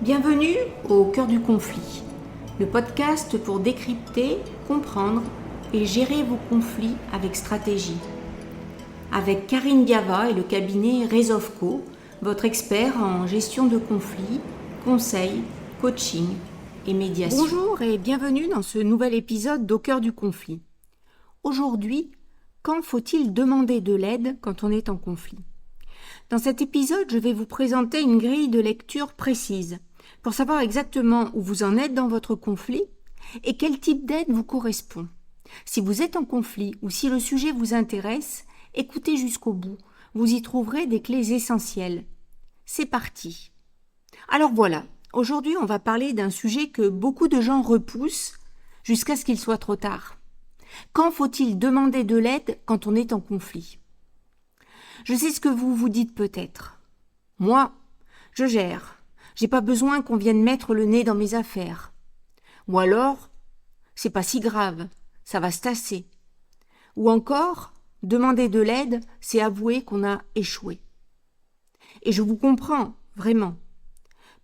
Bienvenue au cœur du conflit, le podcast pour décrypter, comprendre et gérer vos conflits avec stratégie. Avec Karine Diava et le cabinet Resolveco, votre expert en gestion de conflits, conseils, coaching et médiation. Bonjour et bienvenue dans ce nouvel épisode d'Au cœur du conflit. Aujourd'hui, quand faut-il demander de l'aide quand on est en conflit ? Dans cet épisode, je vais vous présenter une grille de lecture précise pour savoir exactement où vous en êtes dans votre conflit et quel type d'aide vous correspond. Si vous êtes en conflit ou si le sujet vous intéresse, écoutez jusqu'au bout. Vous y trouverez des clés essentielles. C'est parti. Alors voilà, aujourd'hui on va parler d'un sujet que beaucoup de gens repoussent jusqu'à ce qu'il soit trop tard. Quand faut-il demander de l'aide quand on est en conflit ? Je sais ce que vous vous dites peut-être. Moi, je gère. J'ai pas besoin qu'on vienne mettre le nez dans mes affaires. Ou alors, c'est pas si grave, ça va se tasser. Ou encore, demander de l'aide, c'est avouer qu'on a échoué. Et je vous comprends, vraiment.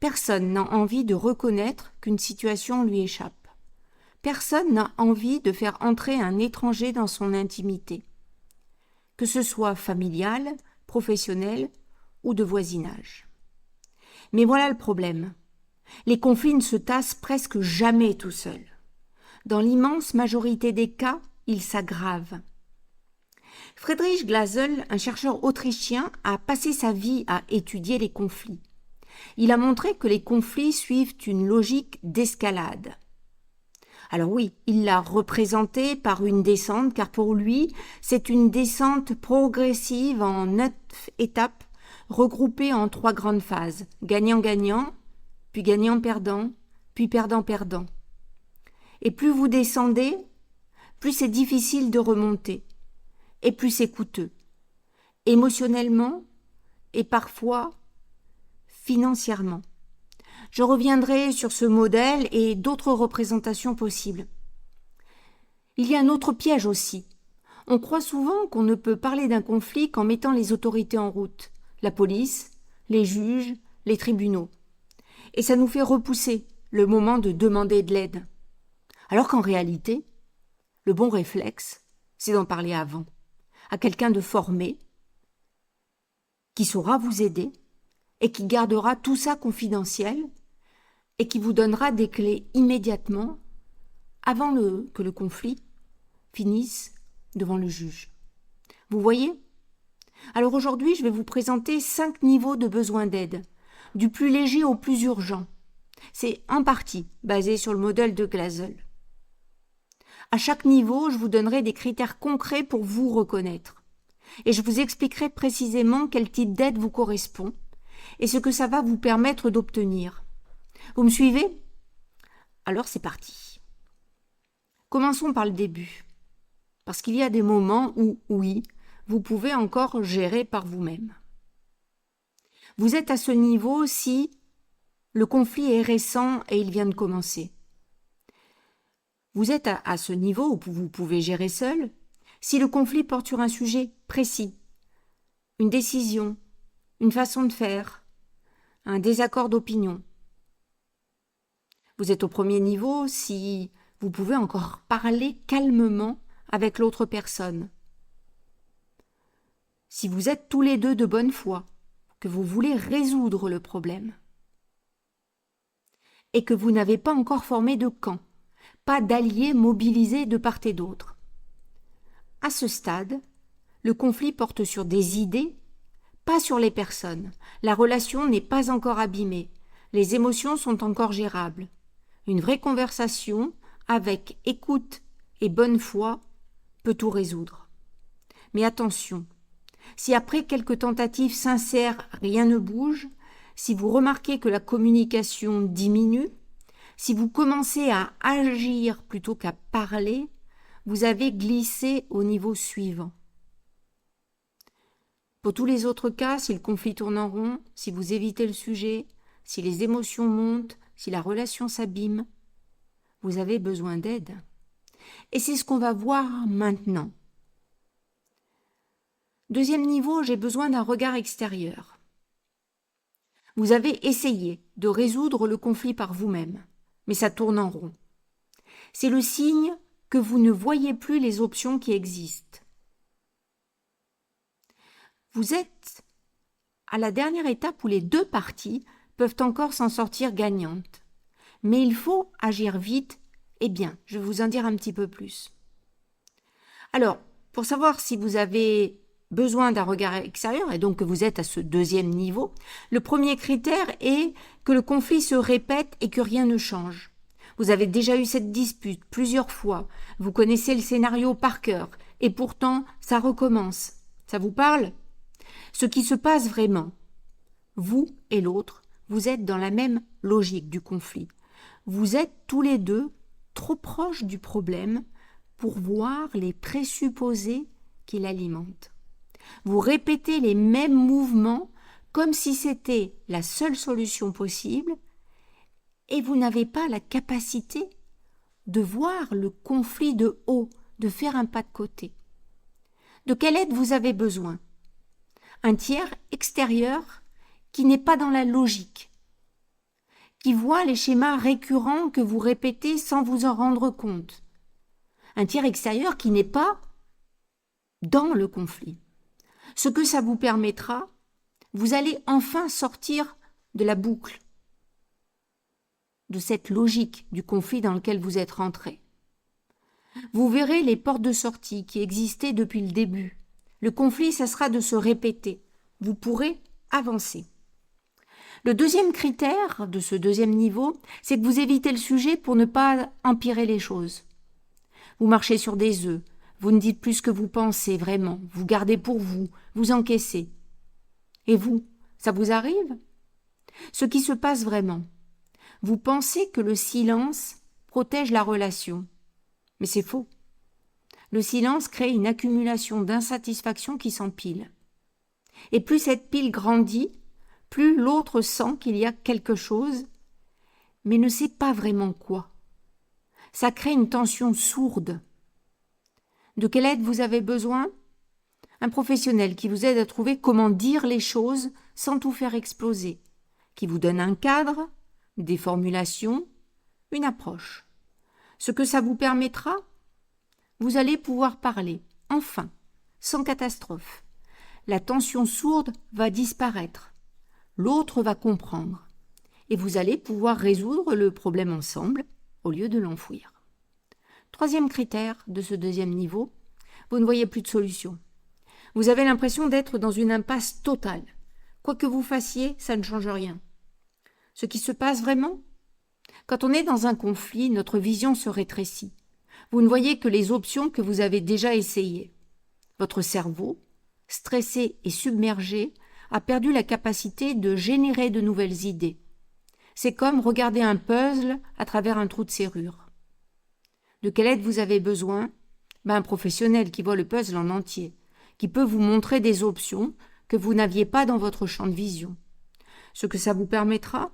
Personne n'a envie de reconnaître qu'une situation lui échappe. Personne n'a envie de faire entrer un étranger dans son intimité. Que ce soit familial, professionnel ou de voisinage. Mais voilà le problème. Les conflits ne se tassent presque jamais tout seuls. Dans l'immense majorité des cas, ils s'aggravent. Friedrich Glasel, un chercheur autrichien, a passé sa vie à étudier les conflits. Il a montré que les conflits suivent une logique d'escalade. Alors oui, il l'a représenté par une descente, car pour lui, c'est une descente progressive en 9 étapes, regroupées en 3 grandes phases, gagnant-gagnant, puis gagnant-perdant, puis perdant-perdant. Et plus vous descendez, plus c'est difficile de remonter, et plus c'est coûteux, émotionnellement et parfois financièrement. Je reviendrai sur ce modèle et d'autres représentations possibles. Il y a un autre piège aussi. On croit souvent qu'on ne peut parler d'un conflit qu'en mettant les autorités en route, la police, les juges, les tribunaux. Et ça nous fait repousser le moment de demander de l'aide. Alors qu'en réalité, le bon réflexe, c'est d'en parler avant, à quelqu'un de formé, qui saura vous aider et qui gardera tout ça confidentiel et qui vous donnera des clés immédiatement avant que le conflit finisse devant le juge. Vous voyez ? Alors aujourd'hui, je vais vous présenter 5 niveaux de besoin d'aide, du plus léger au plus urgent. C'est en partie basé sur le modèle de Glasel. À chaque niveau, je vous donnerai des critères concrets pour vous reconnaître. Et je vous expliquerai précisément quel type d'aide vous correspond et ce que ça va vous permettre d'obtenir. Vous me suivez ? Alors c'est parti. Commençons par le début. Parce qu'il y a des moments où, oui, vous pouvez encore gérer par vous-même. Vous êtes à ce niveau si le conflit est récent et il vient de commencer. Vous êtes à ce niveau où vous pouvez gérer seul si le conflit porte sur un sujet précis, une décision, une façon de faire, un désaccord d'opinion. Vous êtes au premier niveau si vous pouvez encore parler calmement avec l'autre personne. Si vous êtes tous les deux de bonne foi, que vous voulez résoudre le problème et que vous n'avez pas encore formé de camp, pas d'alliés mobilisés de part et d'autre. À ce stade, le conflit porte sur des idées, pas sur les personnes. La relation n'est pas encore abîmée. Les émotions sont encore gérables. Une vraie conversation, avec écoute et bonne foi, peut tout résoudre. Mais attention, si après quelques tentatives sincères, rien ne bouge, si vous remarquez que la communication diminue, si vous commencez à agir plutôt qu'à parler, vous avez glissé au niveau suivant. Pour tous les autres cas, si le conflit tourne en rond, si vous évitez le sujet, si les émotions montent, si la relation s'abîme, vous avez besoin d'aide. Et c'est ce qu'on va voir maintenant. Deuxième niveau, j'ai besoin d'un regard extérieur. Vous avez essayé de résoudre le conflit par vous-même, mais ça tourne en rond. C'est le signe que vous ne voyez plus les options qui existent. Vous êtes à la dernière étape où les deux parties peuvent encore s'en sortir gagnantes. Mais il faut agir vite et bien. Je vais vous en dire un petit peu plus. Alors, pour savoir si vous avez besoin d'un regard extérieur et donc que vous êtes à ce deuxième niveau, le premier critère est que le conflit se répète et que rien ne change. Vous avez déjà eu cette dispute plusieurs fois, vous connaissez le scénario par cœur et pourtant ça recommence. Ça vous parle ? Ce qui se passe vraiment, vous et l'autre, vous êtes dans la même logique du conflit. Vous êtes tous les deux trop proches du problème pour voir les présupposés qui l'alimentent. Vous répétez les mêmes mouvements comme si c'était la seule solution possible et vous n'avez pas la capacité de voir le conflit de haut, de faire un pas de côté. De quelle aide vous avez besoin ? Un tiers extérieur qui n'est pas dans la logique, qui voit les schémas récurrents que vous répétez sans vous en rendre compte. Un tiers extérieur qui n'est pas dans le conflit. Ce que ça vous permettra, vous allez enfin sortir de la boucle, de cette logique du conflit dans lequel vous êtes rentré. Vous verrez les portes de sortie qui existaient depuis le début. Le conflit cessera de se répéter. Vous pourrez avancer. Le deuxième critère de ce deuxième niveau, c'est que vous évitez le sujet pour ne pas empirer les choses. Vous marchez sur des œufs, vous ne dites plus ce que vous pensez vraiment, vous gardez pour vous, vous encaissez. Et vous, ça vous arrive ? Ce qui se passe vraiment, vous pensez que le silence protège la relation, mais c'est faux. Le silence crée une accumulation d'insatisfaction qui s'empile. Et plus cette pile grandit, plus l'autre sent qu'il y a quelque chose, mais ne sait pas vraiment quoi. Ça crée une tension sourde. De quelle aide vous avez besoin ? Un professionnel qui vous aide à trouver comment dire les choses sans tout faire exploser, qui vous donne un cadre, des formulations, une approche. Ce que ça vous permettra, vous allez pouvoir parler, enfin, sans catastrophe. La tension sourde va disparaître. L'autre va comprendre. Et vous allez pouvoir résoudre le problème ensemble au lieu de l'enfouir. Troisième critère de ce deuxième niveau, vous ne voyez plus de solution. Vous avez l'impression d'être dans une impasse totale. Quoi que vous fassiez, ça ne change rien. Ce qui se passe vraiment, quand on est dans un conflit, notre vision se rétrécit. Vous ne voyez que les options que vous avez déjà essayées. Votre cerveau, stressé et submergé, a perdu la capacité de générer de nouvelles idées. C'est comme regarder un puzzle à travers un trou de serrure. De quelle aide vous avez besoin ? Un professionnel qui voit le puzzle en entier, qui peut vous montrer des options que vous n'aviez pas dans votre champ de vision. Ce que ça vous permettra ?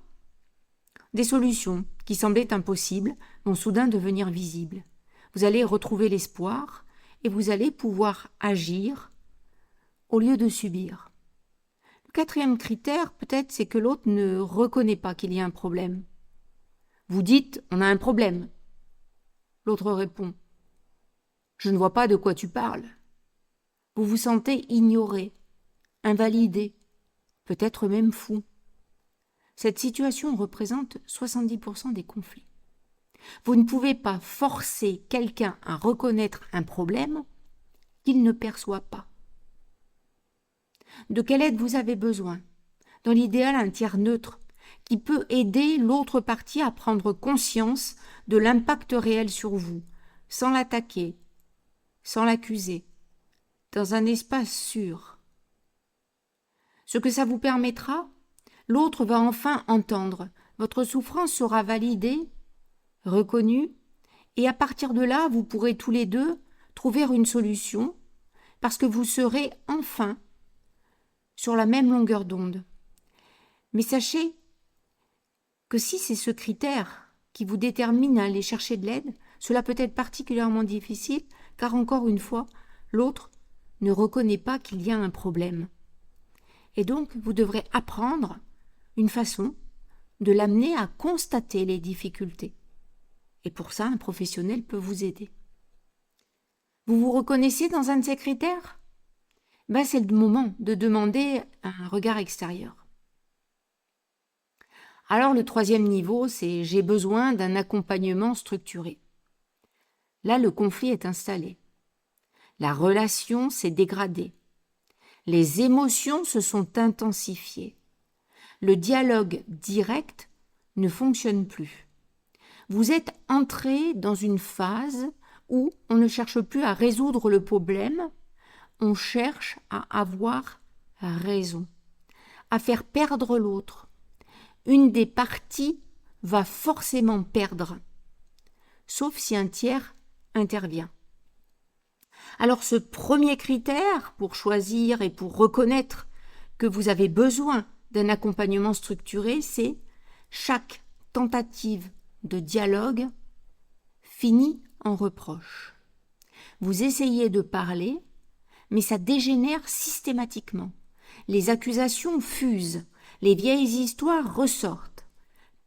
Des solutions qui semblaient impossibles vont soudain devenir visibles. Vous allez retrouver l'espoir et vous allez pouvoir agir au lieu de subir. Le quatrième critère, peut-être, c'est que l'autre ne reconnaît pas qu'il y a un problème. Vous dites « on a un problème ». L'autre répond « je ne vois pas de quoi tu parles ». Vous vous sentez ignoré, invalidé, peut-être même fou. Cette situation représente 70% des conflits. Vous ne pouvez pas forcer quelqu'un à reconnaître un problème qu'il ne perçoit pas. De quelle aide vous avez besoin ? Dans l'idéal, un tiers neutre qui peut aider l'autre partie à prendre conscience de l'impact réel sur vous, sans l'attaquer, sans l'accuser, dans un espace sûr. Ce que ça vous permettra, l'autre va enfin entendre, votre souffrance sera validée, reconnue, et à partir de là, vous pourrez tous les deux trouver une solution, parce que vous serez enfin sur la même longueur d'onde. Mais sachez que si c'est ce critère qui vous détermine à aller chercher de l'aide, cela peut être particulièrement difficile, car encore une fois, l'autre ne reconnaît pas qu'il y a un problème. Et donc, vous devrez apprendre une façon de l'amener à constater les difficultés. Et pour ça, un professionnel peut vous aider. Vous vous reconnaissez dans un de ces critères ? C'est le moment de demander un regard extérieur. Alors le troisième niveau, c'est « j'ai besoin d'un accompagnement structuré ». Là, le conflit est installé. La relation s'est dégradée. Les émotions se sont intensifiées. Le dialogue direct ne fonctionne plus. Vous êtes entré dans une phase où on ne cherche plus à résoudre le problème, on cherche à avoir raison, à faire perdre l'autre. Une des parties va forcément perdre, sauf si un tiers intervient. Alors ce premier critère pour choisir et pour reconnaître que vous avez besoin d'un accompagnement structuré, c'est chaque tentative de dialogue finit en reproche. Vous essayez de parler, mais ça dégénère systématiquement. Les accusations fusent, les vieilles histoires ressortent.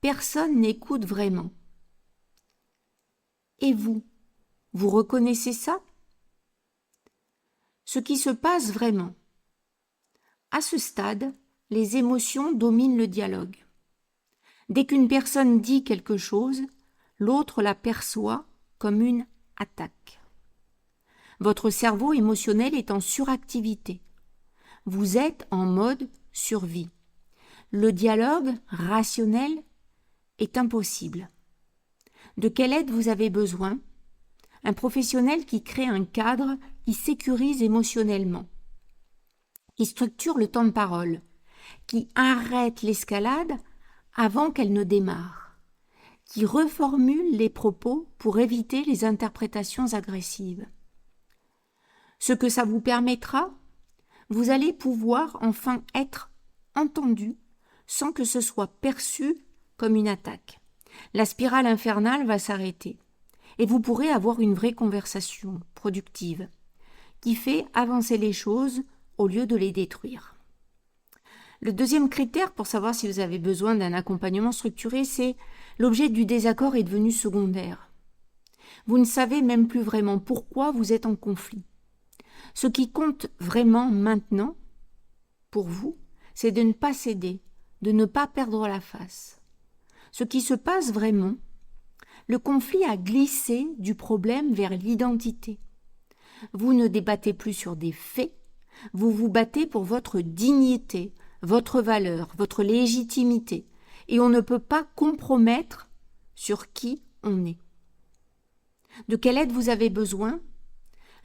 Personne n'écoute vraiment. Et vous reconnaissez ça ? Ce qui se passe vraiment. À ce stade, les émotions dominent le dialogue. Dès qu'une personne dit quelque chose, l'autre la perçoit comme une attaque. Votre cerveau émotionnel est en suractivité. Vous êtes en mode survie. Le dialogue rationnel est impossible. De quelle aide vous avez besoin ? Un professionnel qui crée un cadre qui sécurise émotionnellement, qui structure le temps de parole, qui arrête l'escalade avant qu'elle ne démarre, qui reformule les propos pour éviter les interprétations agressives. Ce que ça vous permettra, vous allez pouvoir enfin être entendu sans que ce soit perçu comme une attaque. La spirale infernale va s'arrêter et vous pourrez avoir une vraie conversation productive qui fait avancer les choses au lieu de les détruire. Le deuxième critère pour savoir si vous avez besoin d'un accompagnement structuré, c'est l'objet du désaccord est devenu secondaire. Vous ne savez même plus vraiment pourquoi vous êtes en conflit. Ce qui compte vraiment maintenant, pour vous, c'est de ne pas céder, de ne pas perdre la face. Ce qui se passe vraiment, le conflit a glissé du problème vers l'identité. Vous ne débattez plus sur des faits, vous vous battez pour votre dignité, votre valeur, votre légitimité, et on ne peut pas compromettre sur qui on est. De quelle aide vous avez besoin ?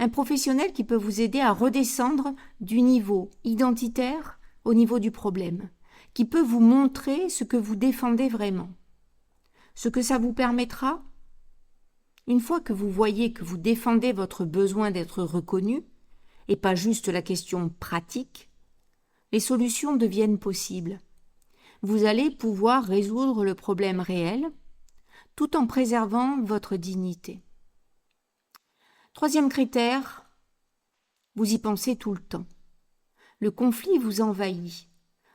Un professionnel qui peut vous aider à redescendre du niveau identitaire au niveau du problème, qui peut vous montrer ce que vous défendez vraiment. Ce que ça vous permettra, une fois que vous voyez que vous défendez votre besoin d'être reconnu, et pas juste la question pratique, les solutions deviennent possibles. Vous allez pouvoir résoudre le problème réel tout en préservant votre dignité. Troisième critère, vous y pensez tout le temps. Le conflit vous envahit.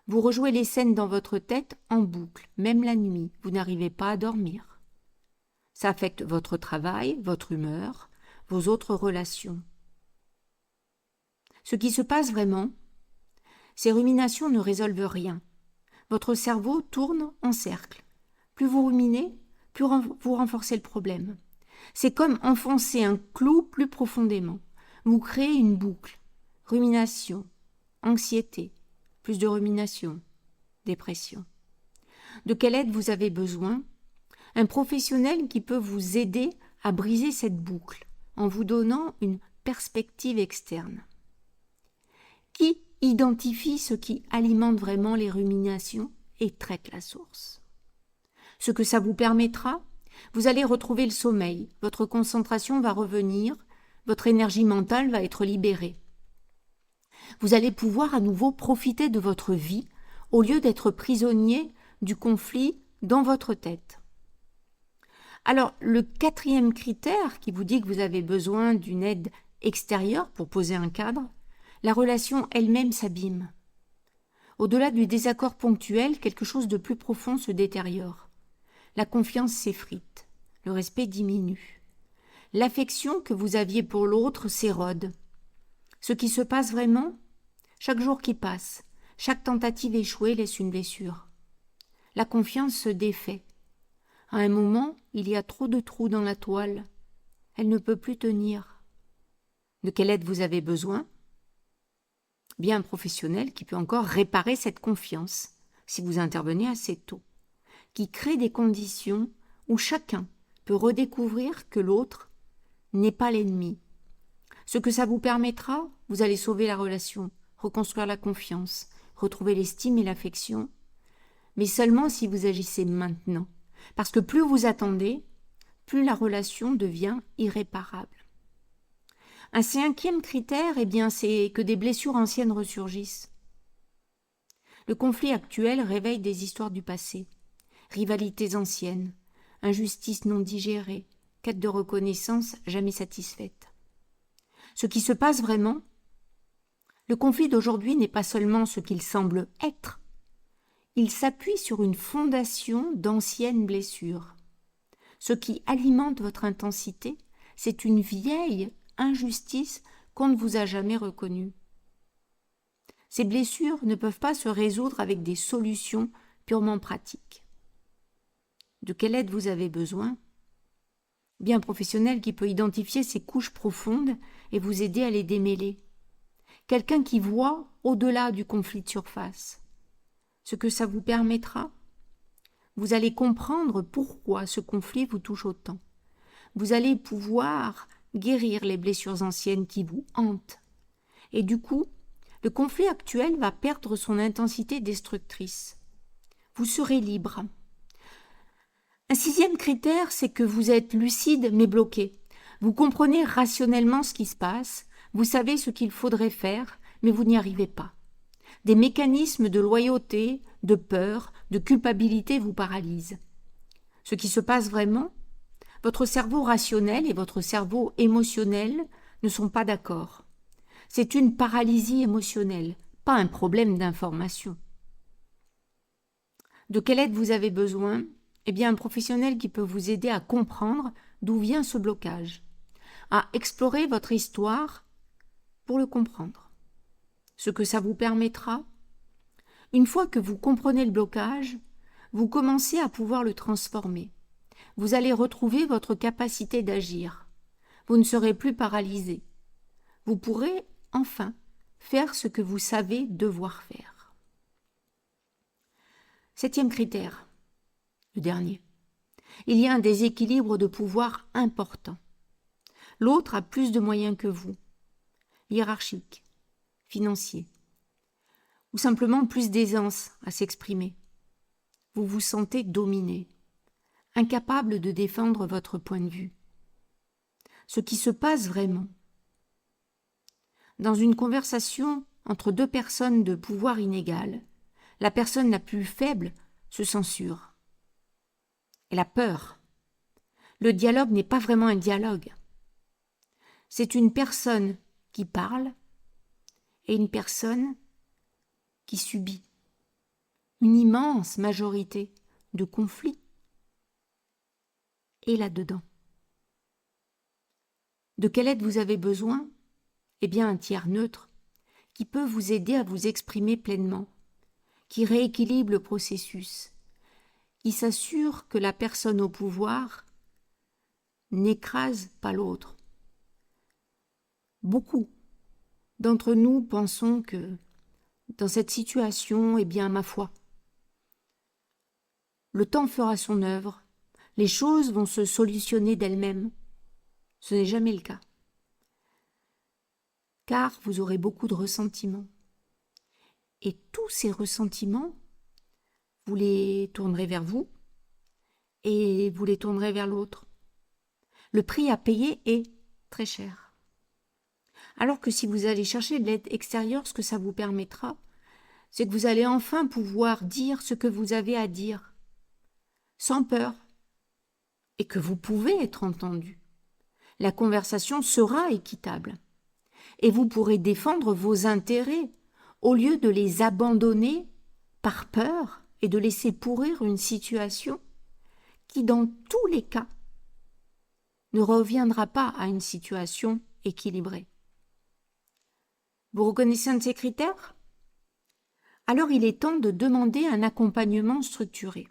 Vous rejouez les scènes dans votre tête en boucle, même la nuit. Vous n'arrivez pas à dormir. Ça affecte votre travail, votre humeur, vos autres relations. Ce qui se passe vraiment, ces ruminations ne résolvent rien. Votre cerveau tourne en cercle. Plus vous ruminez, plus vous renforcez le problème. C'est comme enfoncer un clou plus profondément. Vous créez une boucle. Rumination, anxiété, plus de rumination, dépression. De quelle aide vous avez besoin ? Un professionnel qui peut vous aider à briser cette boucle en vous donnant une perspective externe. Qui identifie ce qui alimente vraiment les ruminations et traite la source. Ce que ça vous permettra, vous allez retrouver le sommeil, votre concentration va revenir, votre énergie mentale va être libérée. Vous allez pouvoir à nouveau profiter de votre vie au lieu d'être prisonnier du conflit dans votre tête. Alors, le quatrième critère qui vous dit que vous avez besoin d'une aide extérieure pour poser un cadre, la relation elle-même s'abîme. Au-delà du désaccord ponctuel, quelque chose de plus profond se détériore. La confiance s'effrite, le respect diminue. L'affection que vous aviez pour l'autre s'érode. Ce qui se passe vraiment, chaque jour qui passe, chaque tentative échouée laisse une blessure. La confiance se défait. À un moment, il y a trop de trous dans la toile. Elle ne peut plus tenir. De quelle aide vous avez besoin ? Bien un professionnel qui peut encore réparer cette confiance, si vous intervenez assez tôt, qui crée des conditions où chacun peut redécouvrir que l'autre n'est pas l'ennemi. Ce que ça vous permettra, vous allez sauver la relation, reconstruire la confiance, retrouver l'estime et l'affection, mais seulement si vous agissez maintenant. Parce que plus vous attendez, plus la relation devient irréparable. Un cinquième critère, c'est que des blessures anciennes ressurgissent. Le conflit actuel réveille des histoires du passé, rivalités anciennes, injustices non digérées, quête de reconnaissance jamais satisfaite. Ce qui se passe vraiment, le conflit d'aujourd'hui n'est pas seulement ce qu'il semble être, il s'appuie sur une fondation d'anciennes blessures. Ce qui alimente votre intensité, c'est une vieille injustice qu'on ne vous a jamais reconnue. Ces blessures ne peuvent pas se résoudre avec des solutions purement pratiques. De quelle aide vous avez besoin ? Bien un professionnel qui peut identifier ces couches profondes et vous aider à les démêler. Quelqu'un qui voit au-delà du conflit de surface. Ce que ça vous permettra, vous allez comprendre pourquoi ce conflit vous touche autant. Vous allez pouvoir guérir les blessures anciennes qui vous hantent. Et du coup, le conflit actuel va perdre son intensité destructrice. Vous serez libre. Un sixième critère, c'est que vous êtes lucide mais bloqué. Vous comprenez rationnellement ce qui se passe, vous savez ce qu'il faudrait faire, mais vous n'y arrivez pas. Des mécanismes de loyauté, de peur, de culpabilité vous paralysent. Ce qui se passe vraiment, votre cerveau rationnel et votre cerveau émotionnel ne sont pas d'accord. C'est une paralysie émotionnelle, pas un problème d'information. De quelle aide vous avez besoin ? Un professionnel qui peut vous aider à comprendre d'où vient ce blocage, à explorer votre histoire pour le comprendre. Ce que ça vous permettra, une fois que vous comprenez le blocage, vous commencez à pouvoir le transformer. Vous allez retrouver votre capacité d'agir. Vous ne serez plus paralysé. Vous pourrez enfin faire ce que vous savez devoir faire. Septième critère, le dernier. Il y a un déséquilibre de pouvoir important. L'autre a plus de moyens que vous, hiérarchique, financier, ou simplement plus d'aisance à s'exprimer. Vous vous sentez dominé, incapable de défendre votre point de vue. Ce qui se passe vraiment. Dans une conversation entre deux personnes de pouvoir inégal, la personne la plus faible se censure. Elle a peur. Le dialogue n'est pas vraiment un dialogue. C'est une personne qui parle et une personne qui subit. Une immense majorité de conflits est là-dedans. De quelle aide vous avez besoin ? Un tiers neutre qui peut vous aider à vous exprimer pleinement, qui rééquilibre le processus, qui s'assure que la personne au pouvoir n'écrase pas l'autre. Beaucoup d'entre nous pensons que dans cette situation, ma foi, le temps fera son œuvre, les choses vont se solutionner d'elles-mêmes. Ce n'est jamais le cas. Car vous aurez beaucoup de ressentiments. Et tous ces ressentiments, vous les tournerez vers vous et vous les tournerez vers l'autre. Le prix à payer est très cher. Alors que si vous allez chercher de l'aide extérieure, ce que ça vous permettra, c'est que vous allez enfin pouvoir dire ce que vous avez à dire, sans peur, et que vous pouvez être entendu. La conversation sera équitable. Et vous pourrez défendre vos intérêts au lieu de les abandonner par peur et de laisser pourrir une situation qui, dans tous les cas, ne reviendra pas à une situation équilibrée. Vous reconnaissez un de ces critères? Alors il est temps de demander un accompagnement structuré.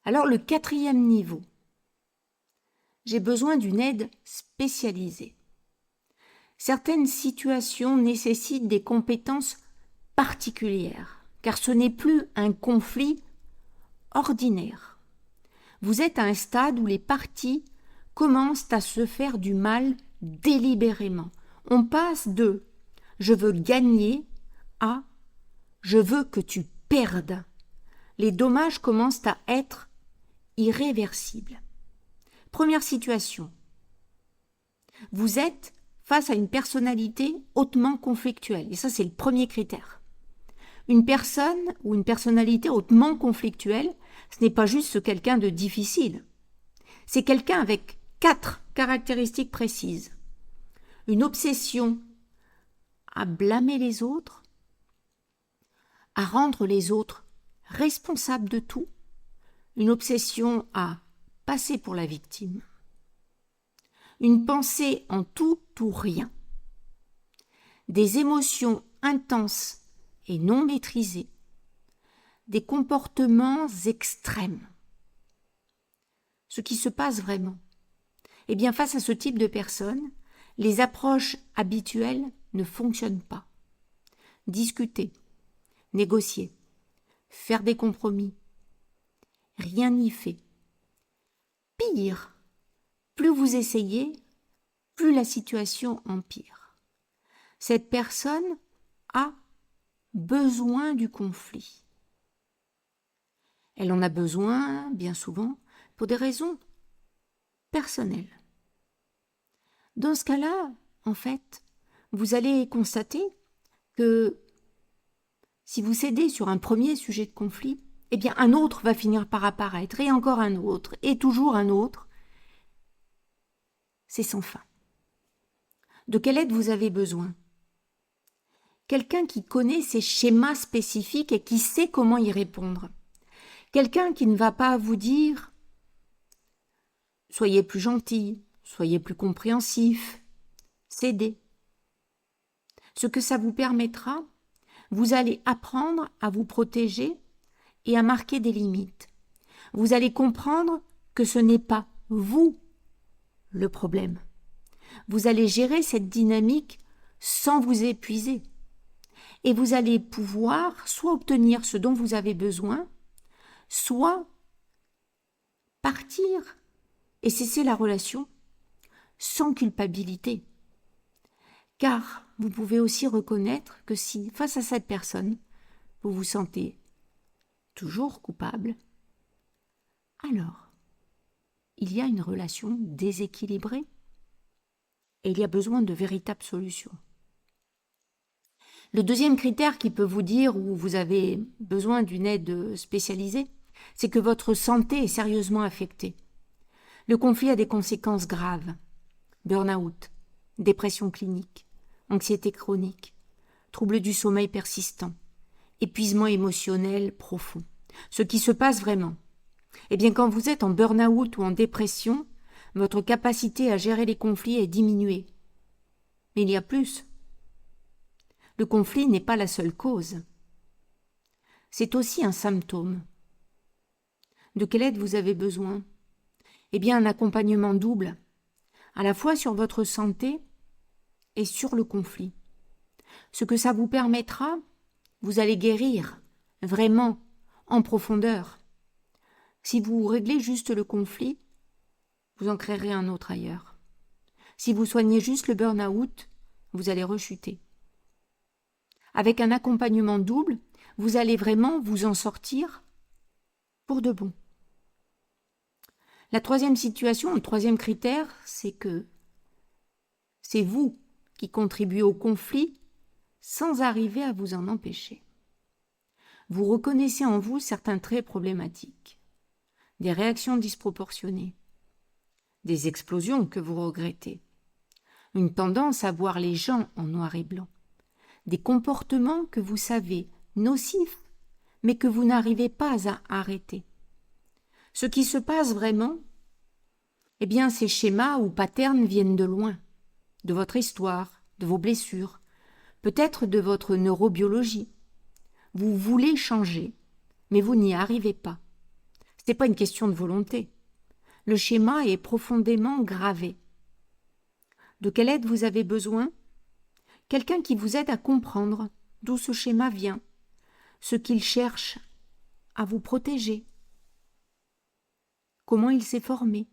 Alors le 4e niveau, j'ai besoin d'une aide spécialisée. Certaines situations nécessitent des compétences particulières, car ce n'est plus un conflit ordinaire. Vous êtes à un stade où les parties commencent à se faire du mal délibérément. On passe de « je veux gagner » à « je veux que tu perdes ». Les dommages commencent à être irréversibles. Première situation. Vous êtes face à une personnalité hautement conflictuelle. Et ça, c'est le premier critère. Une personne ou une personnalité hautement conflictuelle, ce n'est pas juste quelqu'un de difficile. C'est quelqu'un avec 4 caractéristiques précises. Une obsession à blâmer les autres, à rendre les autres responsables de tout, une obsession à passer pour la victime, une pensée en tout ou rien, des émotions intenses et non maîtrisées, des comportements extrêmes. Ce qui se passe vraiment. Eh bien, face à ce type de personnes, les approches habituelles ne fonctionnent pas. Discuter, négocier, faire des compromis, rien n'y fait. Pire, plus vous essayez, plus la situation empire. Cette personne a besoin du conflit. Elle en a besoin, bien souvent, pour des raisons personnelles. Dans ce cas-là, en fait, vous allez constater que si vous cédez sur un premier sujet de conflit, eh bien un autre va finir par apparaître, et encore un autre, et toujours un autre. C'est sans fin. De quelle aide vous avez besoin? Quelqu'un qui connaît ces schémas spécifiques et qui sait comment y répondre. Quelqu'un qui ne va pas vous dire « soyez plus gentil, soyez plus compréhensif, cédez ». Ce que ça vous permettra, vous allez apprendre à vous protéger et à marquer des limites. Vous allez comprendre que ce n'est pas vous le problème. Vous allez gérer cette dynamique sans vous épuiser. Et vous allez pouvoir soit obtenir ce dont vous avez besoin, soit partir et cesser la relation sans culpabilité. Car vous pouvez aussi reconnaître que si, face à cette personne, vous vous sentez toujours coupable, alors il y a une relation déséquilibrée et il y a besoin de véritables solutions. Le deuxième critère qui peut vous dire où vous avez besoin d'une aide spécialisée, c'est que votre santé est sérieusement affectée. Le conflit a des conséquences graves. Burn-out, dépression clinique, anxiété chronique, troubles du sommeil persistant, épuisement émotionnel profond. Ce qui se passe vraiment, eh bien quand vous êtes en burn-out ou en dépression, votre capacité à gérer les conflits est diminuée. Mais il y a plus. Le conflit n'est pas la seule cause. C'est aussi un symptôme. De quelle aide vous avez besoin? Eh bien, un accompagnement double, à la fois sur votre santé et sur le conflit. Ce que ça vous permettra, vous allez guérir, vraiment, en profondeur. Si vous réglez juste le conflit, vous en créerez un autre ailleurs. Si vous soignez juste le burn-out, vous allez rechuter. Avec un accompagnement double, vous allez vraiment vous en sortir pour de bon. La troisième situation, le troisième critère, c'est que c'est vous qui contribuez au conflit sans arriver à vous en empêcher. Vous reconnaissez en vous certains traits problématiques, des réactions disproportionnées, des explosions que vous regrettez, une tendance à voir les gens en noir et blanc, des comportements que vous savez nocif, mais que vous n'arrivez pas à arrêter. Ce qui se passe vraiment, eh bien, ces schémas ou patterns viennent de loin, de votre histoire, de vos blessures, peut-être de votre neurobiologie. Vous voulez changer, mais vous n'y arrivez pas. Ce n'est pas une question de volonté. Le schéma est profondément gravé. De quelle aide vous avez besoin? Quelqu'un qui vous aide à comprendre d'où ce schéma vient, ce qu'il cherche à vous protéger, comment il s'est formé,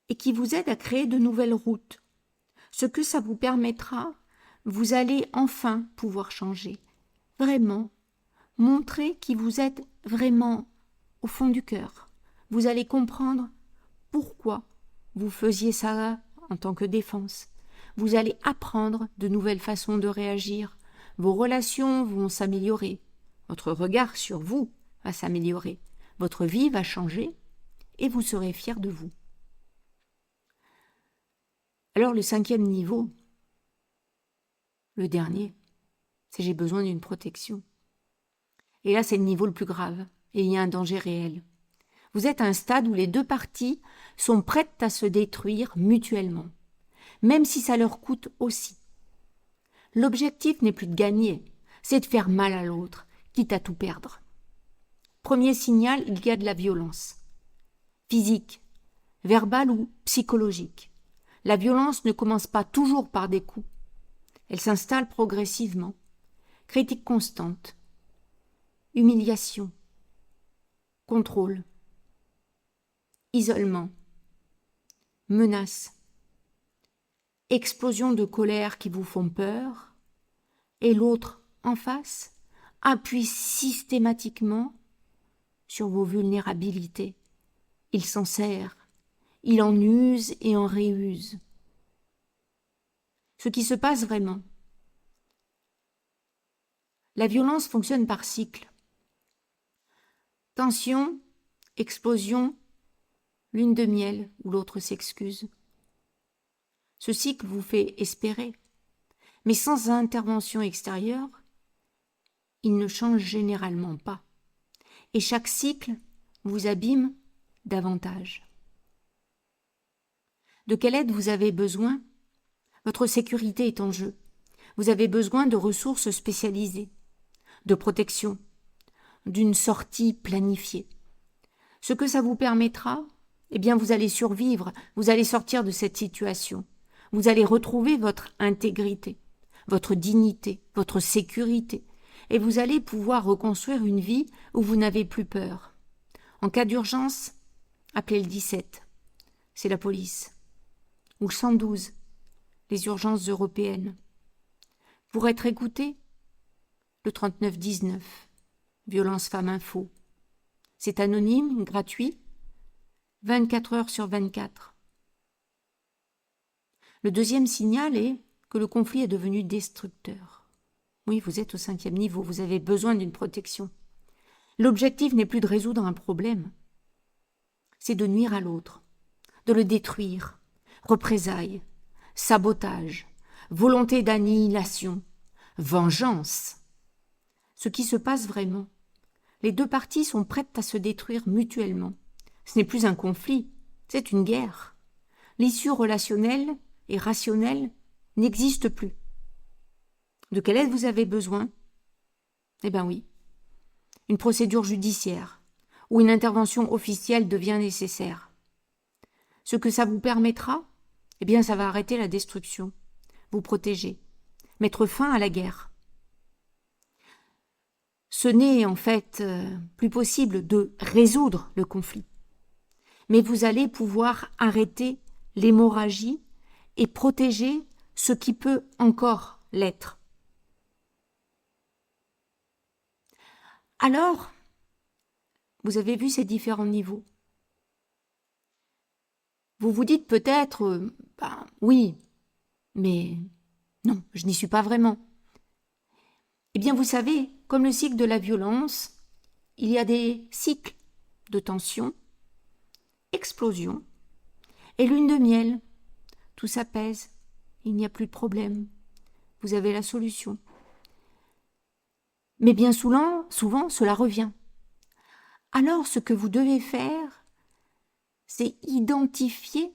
et qui vous aide à créer de nouvelles routes. Ce que ça vous permettra, vous allez enfin pouvoir changer, vraiment, montrer qui vous êtes vraiment au fond du cœur. Vous allez comprendre pourquoi vous faisiez ça en tant que défense. Vous allez apprendre de nouvelles façons de réagir. Vos relations vont s'améliorer. Votre regard sur vous va s'améliorer. Votre vie va changer et vous serez fier de vous. Alors le 5e niveau, le dernier, c'est j'ai besoin d'une protection. Et là, c'est le niveau le plus grave et il y a un danger réel. Vous êtes à un stade où les deux parties sont prêtes à se détruire mutuellement, même si ça leur coûte aussi. L'objectif n'est plus de gagner, c'est de faire mal à l'autre, quitte à tout perdre. Premier signal, il y a de la violence. Physique, verbale ou psychologique. La violence ne commence pas toujours par des coups. Elle s'installe progressivement. Critique constante. Humiliation. Contrôle. Isolement. Menace. Explosion de colère qui vous font peur. Et l'autre, en face, appuie systématiquement sur vos vulnérabilités. Il s'en sert. Il en use et en réuse. Ce qui se passe vraiment. La violence fonctionne par cycle. Tension, explosion, lune de miel où l'autre s'excuse. Ce cycle vous fait espérer, mais sans intervention extérieure, il ne change généralement pas. Et chaque cycle vous abîme davantage. De quelle aide vous avez besoin? Votre sécurité est en jeu. Vous avez besoin de ressources spécialisées, de protection, d'une sortie planifiée. Ce que ça vous permettra, eh bien vous allez survivre, vous allez sortir de cette situation. Vous allez retrouver votre intégrité, votre dignité, votre sécurité, et vous allez pouvoir reconstruire une vie où vous n'avez plus peur. En cas d'urgence, appelez le 17, c'est la police. Ou le 112, les urgences européennes. Pour être écouté, le 3919, Violence Femmes Info. C'est anonyme, gratuit, 24 heures sur 24. Le deuxième signal est que le conflit est devenu destructeur. Oui, vous êtes au 5e niveau, vous avez besoin d'une protection. L'objectif n'est plus de résoudre un problème, c'est de nuire à l'autre, de le détruire. Représailles, sabotage, volonté d'annihilation, vengeance. Ce qui se passe vraiment. Les deux parties sont prêtes à se détruire mutuellement. Ce n'est plus un conflit, c'est une guerre. L'issue relationnelle et rationnelle n'existe plus. De quelle aide vous avez besoin? Eh bien oui, une procédure judiciaire ou une intervention officielle devient nécessaire. Ce que ça vous permettra, eh bien ça va arrêter la destruction, vous protéger, mettre fin à la guerre. Ce n'est en fait plus possible de résoudre le conflit, mais vous allez pouvoir arrêter l'hémorragie et protéger ce qui peut encore l'être. Alors, vous avez vu ces différents niveaux. Vous vous dites peut-être, oui, mais non, je n'y suis pas vraiment. Eh bien, vous savez, comme le cycle de la violence, il y a des cycles de tension, explosion et lune de miel. Tout s'apaise, il n'y a plus de problème. Vous avez la solution. Mais bien souvent, cela revient. Alors, ce que vous devez faire, c'est identifier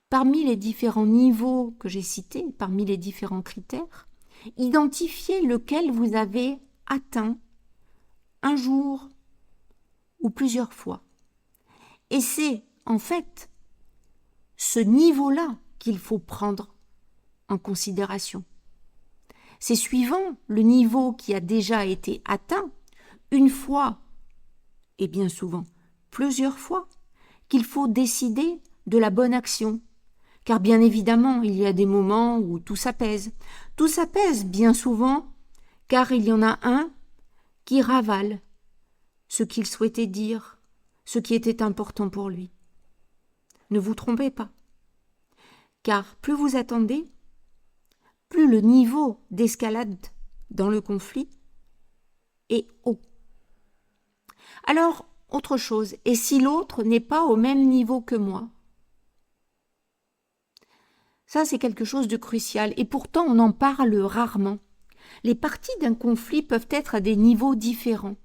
parmi les différents niveaux que j'ai cités, parmi les différents critères, identifier lequel vous avez atteint un jour ou plusieurs fois. Et c'est en fait ce niveau-là qu'il faut prendre en considération. C'est suivant le niveau qui a déjà été atteint une fois, et bien souvent plusieurs fois, qu'il faut décider de la bonne action. Car bien évidemment, il y a des moments où tout s'apaise. Tout s'apaise bien souvent, car il y en a un qui ravale ce qu'il souhaitait dire, ce qui était important pour lui. Ne vous trompez pas, car plus vous attendez, plus le niveau d'escalade dans le conflit est haut. Alors, autre chose, et si l'autre n'est pas au même niveau que moi? Ça, c'est quelque chose de crucial, et pourtant on en parle rarement. Les parties d'un conflit peuvent être à des niveaux différents.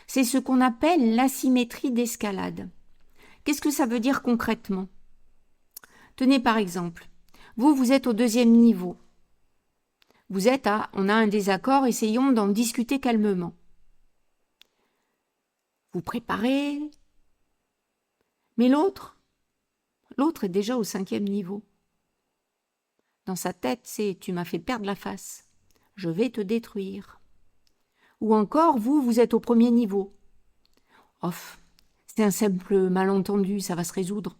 C'est ce qu'on appelle l'asymétrie d'escalade. Qu'est-ce que ça veut dire concrètement? Tenez par exemple, vous êtes au 2e niveau. On a un désaccord, essayons d'en discuter calmement. Vous préparez, mais l'autre est déjà au 5e niveau. Dans sa tête, c'est « tu m'as fait perdre la face, je vais te détruire ». Ou encore, vous êtes au 1er niveau. Off, c'est un simple malentendu, ça va se résoudre.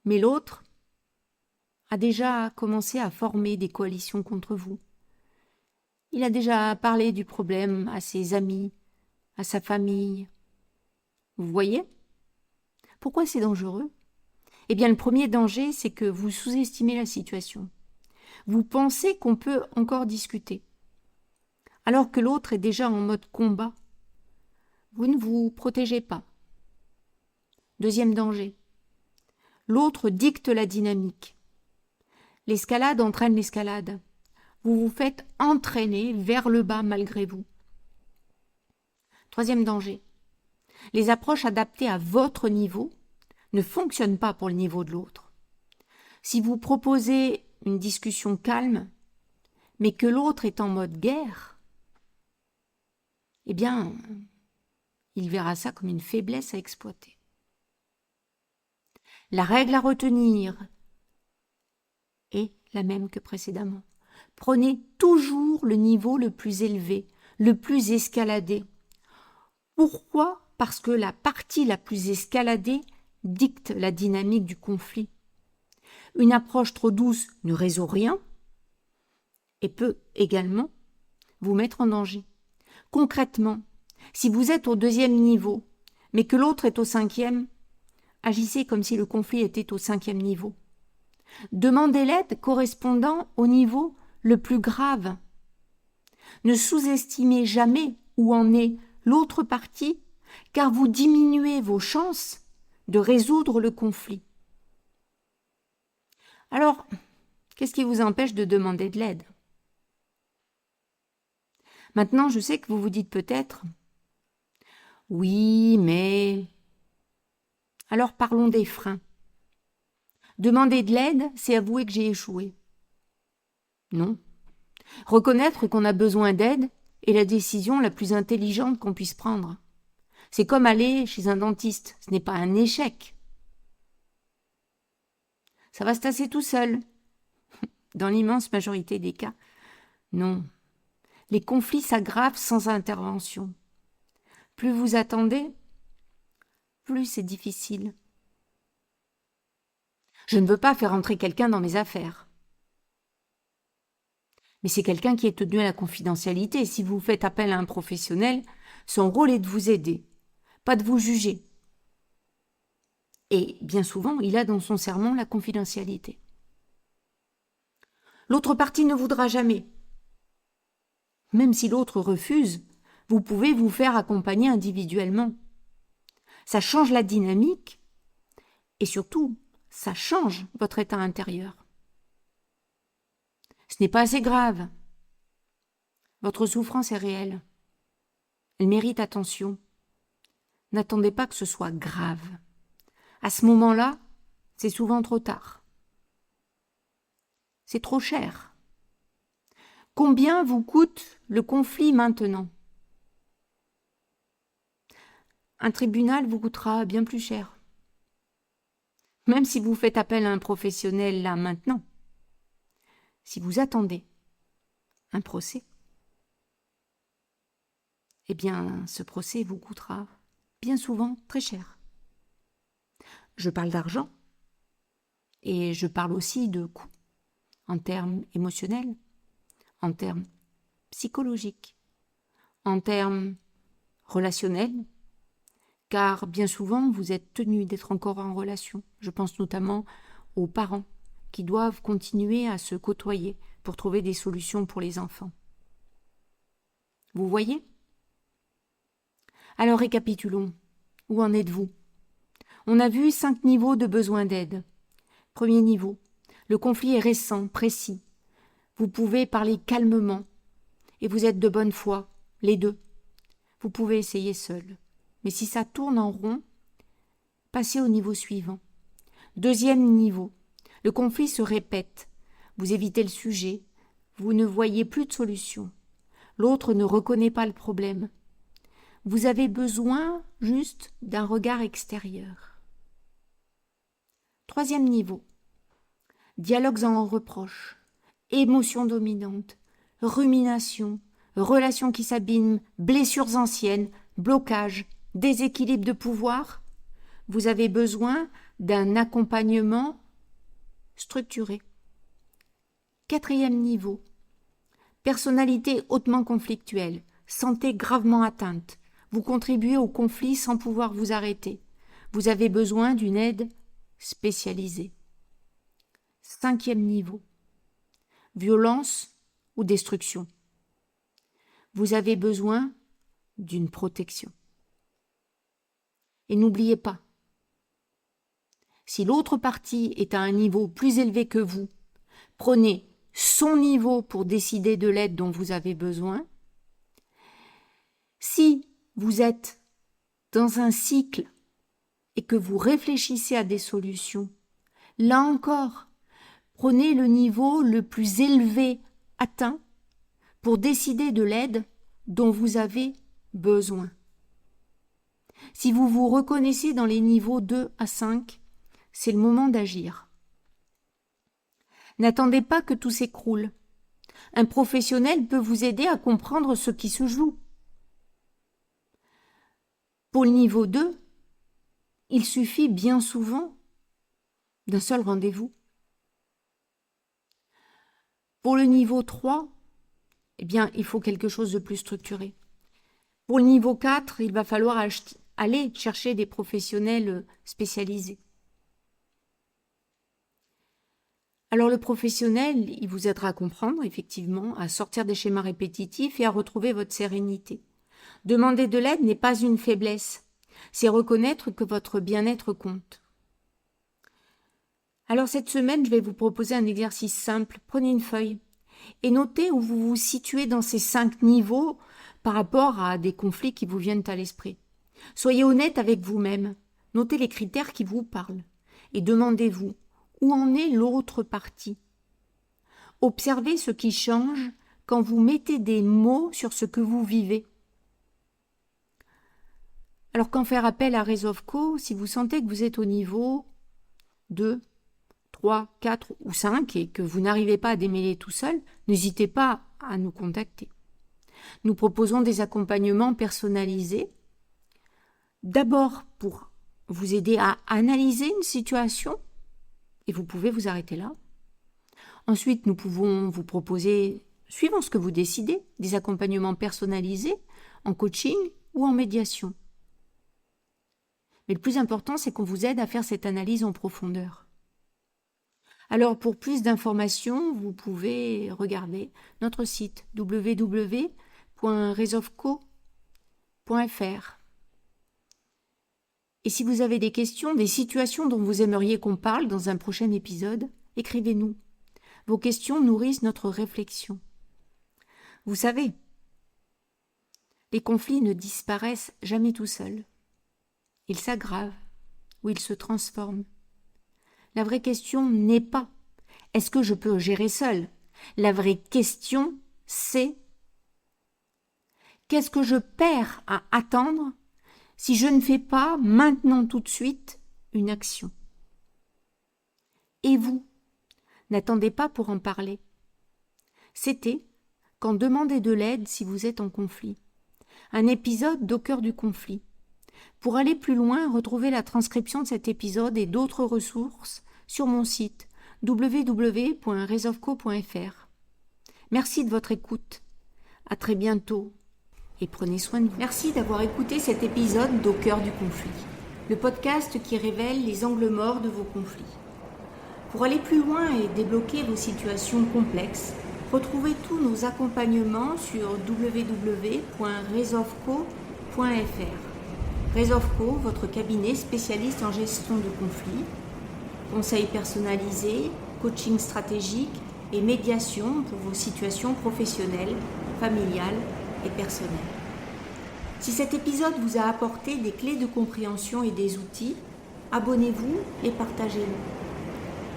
Mais l'autre a déjà commencé à former des coalitions contre vous. Il a déjà parlé du problème à ses amis, à sa famille. Vous voyez? Pourquoi c'est dangereux? Eh bien, le premier danger, c'est que vous sous-estimez la situation. Vous pensez qu'on peut encore discuter, alors que l'autre est déjà en mode combat. Vous ne vous protégez pas. 2e danger. L'autre dicte la dynamique. L'escalade entraîne l'escalade. Vous vous faites entraîner vers le bas malgré vous. 3e danger. Les approches adaptées à votre niveau ne fonctionnent pas pour le niveau de l'autre. Si vous proposez une discussion calme, mais que l'autre est en mode guerre, eh bien, il verra ça comme une faiblesse à exploiter. La règle à retenir est la même que précédemment. Prenez toujours le niveau le plus élevé, le plus escaladé. Pourquoi? Parce que la partie la plus escaladée dicte la dynamique du conflit. Une approche trop douce ne résout rien et peut également vous mettre en danger. Concrètement, si vous êtes au 2e niveau, mais que l'autre est au 5e, agissez comme si le conflit était au 5e niveau. Demandez l'aide correspondant au niveau le plus grave. Ne sous-estimez jamais où en est l'autre partie, car vous diminuez vos chances de résoudre le conflit. Alors, qu'est-ce qui vous empêche de demander de l'aide? Maintenant, je sais que vous vous dites peut-être « Oui, mais… » Alors parlons des freins. Demander de l'aide, c'est avouer que j'ai échoué. Non. Reconnaître qu'on a besoin d'aide est la décision la plus intelligente qu'on puisse prendre. C'est comme aller chez un dentiste, ce n'est pas un échec. Ça va se tasser tout seul. Dans l'immense majorité des cas, non. Les conflits s'aggravent sans intervention. Plus vous attendez, plus c'est difficile. Je ne veux pas faire entrer quelqu'un dans mes affaires. Mais c'est quelqu'un qui est tenu à la confidentialité. Si vous faites appel à un professionnel, son rôle est de vous aider, pas de vous juger. Et bien souvent, il a dans son serment la confidentialité. L'autre partie ne voudra jamais. Même si l'autre refuse, vous pouvez vous faire accompagner individuellement. Ça change la dynamique et surtout, ça change votre état intérieur. Ce n'est pas assez grave. Votre souffrance est réelle. Elle mérite attention. N'attendez pas que ce soit grave. À ce moment-là, c'est souvent trop tard. C'est trop cher. Combien vous coûte le conflit maintenant ? Un tribunal vous coûtera bien plus cher. Même si vous faites appel à un professionnel là maintenant. Si vous attendez un procès, eh bien ce procès vous coûtera bien souvent très cher. Je parle d'argent et je parle aussi de coûts en termes émotionnels, en termes psychologiques, en termes relationnels, car bien souvent vous êtes tenu d'être encore en relation. Je pense notamment aux parents qui doivent continuer à se côtoyer pour trouver des solutions pour les enfants. Vous voyez ? Alors récapitulons. Où en êtes-vous ? On a vu 5 niveaux de besoin d'aide. Premier niveau, le conflit est récent, précis. Vous pouvez parler calmement et vous êtes de bonne foi, les deux. Vous pouvez essayer seul. Mais si ça tourne en rond, passez au niveau suivant. Deuxième niveau, le conflit se répète. Vous évitez le sujet, vous ne voyez plus de solution. L'autre ne reconnaît pas le problème. Vous avez besoin juste d'un regard extérieur. Troisième niveau, dialogues en reproche, émotions dominantes, rumination, relations qui s'abîment, blessures anciennes, blocages, déséquilibre de pouvoir. Vous avez besoin d'un accompagnement structuré. Quatrième niveau, personnalité hautement conflictuelle, santé gravement atteinte. Vous contribuez au conflit sans pouvoir vous arrêter. Vous avez besoin d'une aide spécialisée. Cinquième niveau, violence ou destruction. Vous avez besoin d'une protection. Et n'oubliez pas, si l'autre partie est à un niveau plus élevé que vous, prenez son niveau pour décider de l'aide dont vous avez besoin. Si vous êtes dans un cycle et que vous réfléchissez à des solutions, là encore, prenez le niveau le plus élevé atteint pour décider de l'aide dont vous avez besoin. Si vous vous reconnaissez dans les niveaux 2 à 5, c'est le moment d'agir. N'attendez pas que tout s'écroule. Un professionnel peut vous aider à comprendre ce qui se joue. Pour le niveau 2, il suffit bien souvent d'un seul rendez-vous. Pour le niveau 3, eh bien, il faut quelque chose de plus structuré. Pour le niveau 4, il va falloir aller chercher des professionnels spécialisés. Alors le professionnel, il vous aidera à comprendre, effectivement, à sortir des schémas répétitifs et à retrouver votre sérénité. Demander de l'aide n'est pas une faiblesse, c'est reconnaître que votre bien-être compte. Alors cette semaine, je vais vous proposer un exercice simple. Prenez une feuille et notez où vous vous situez dans ces 5 niveaux par rapport à des conflits qui vous viennent à l'esprit. Soyez honnête avec vous-même, notez les critères qui vous parlent et demandez-vous où en est l'autre partie. Observez ce qui change quand vous mettez des mots sur ce que vous vivez. Alors quand faire appel à Rezovco, si vous sentez que vous êtes au niveau 2, 3, 4 ou 5 et que vous n'arrivez pas à démêler tout seul, n'hésitez pas à nous contacter. Nous proposons des accompagnements personnalisés, d'abord pour vous aider à analyser une situation, et vous pouvez vous arrêter là. Ensuite, nous pouvons vous proposer, suivant ce que vous décidez, des accompagnements personnalisés en coaching ou en médiation. Mais le plus important, c'est qu'on vous aide à faire cette analyse en profondeur. Alors, pour plus d'informations, vous pouvez regarder notre site www.rezovco.fr. Et si vous avez des questions, des situations dont vous aimeriez qu'on parle dans un prochain épisode, écrivez-nous. Vos questions nourrissent notre réflexion. Vous savez, Les conflits ne disparaissent jamais tout seuls. Ils s'aggravent ou ils se transforment. La vraie question n'est pas « est-ce que je peux gérer seul ?» La vraie question, c'est « qu'est-ce que je perds à attendre si je ne fais pas maintenant tout de suite une action ?» Et vous, n'attendez pas pour en parler. C'était Quand demander de l'aide si vous êtes en conflit. Un épisode d'Au cœur du conflit. Pour aller plus loin, retrouvez la transcription de cet épisode et d'autres ressources sur mon site www.rezovco.fr. Merci de votre écoute. À très bientôt et prenez soin de vous. Merci d'avoir écouté cet épisode d'Au cœur du conflit, le podcast qui révèle les angles morts de vos conflits. Pour aller plus loin et débloquer vos situations complexes, retrouvez tous nos accompagnements sur www.rezovco.fr. Rezovco, votre cabinet spécialiste en gestion de conflits, conseils personnalisés, coaching stratégique et médiation pour vos situations professionnelles, familiales et personnelles. Si cet épisode vous a apporté des clés de compréhension et des outils, abonnez-vous et partagez-le.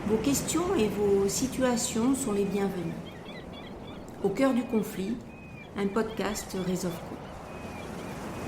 Vos questions et vos situations sont les bienvenues. Au cœur du conflit, un podcast Rezovco.